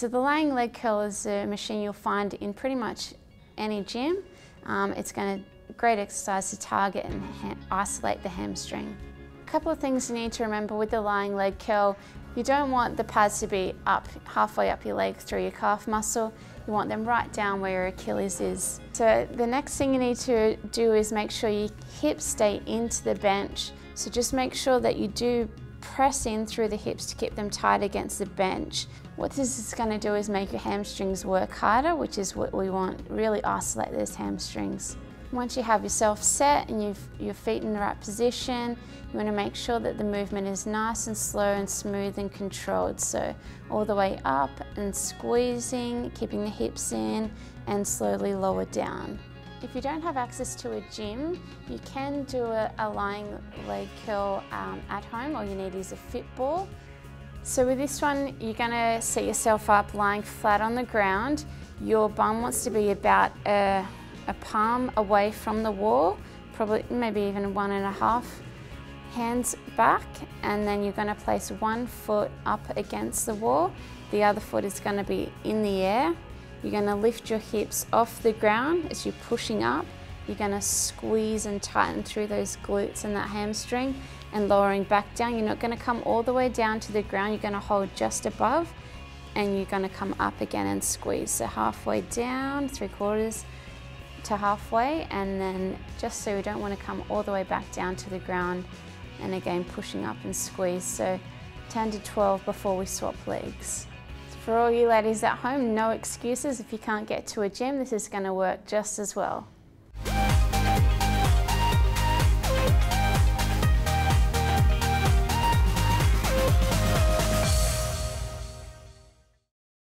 So the lying leg curl is a machine you'll find in pretty much any gym. It's great exercise to target and isolate the hamstring. A couple of things you need to remember with the lying leg curl: you don't want the pads to be up, halfway up your leg through your calf muscle. You want them right down where your Achilles is. So the next thing you need to do is make sure your hips stay into the bench. So just make sure that you do press in through the hips to keep them tight against the bench. What this is going to do is make your hamstrings work harder, which is what we want, really isolate those hamstrings. Once you have yourself set and your feet in the right position, you want to make sure that the movement is nice and slow and smooth and controlled. So all the way up and squeezing, keeping the hips in, and slowly lower down. If you don't have access to a gym, you can do a lying leg curl at home. All you need is a fit ball. So with this one, you're going to set yourself up lying flat on the ground. Your bum wants to be about a palm away from the wall, probably maybe even 1.5 hands back, and then you're going to place one foot up against the wall. The other foot is going to be in the air. You're going to lift your hips off the ground as you're pushing up. You're going to squeeze and tighten through those glutes and that hamstring, and lowering back down. You're not going to come all the way down to the ground. You're going to hold just above, and you're going to come up again and squeeze. So halfway down, 3/4 to halfway, and then just so we don't want to come all the way back down to the ground, and again pushing up and squeeze. So 10 to 12 before we swap legs. For all you ladies at home, no excuses. If you can't get to a gym, this is going to work just as well.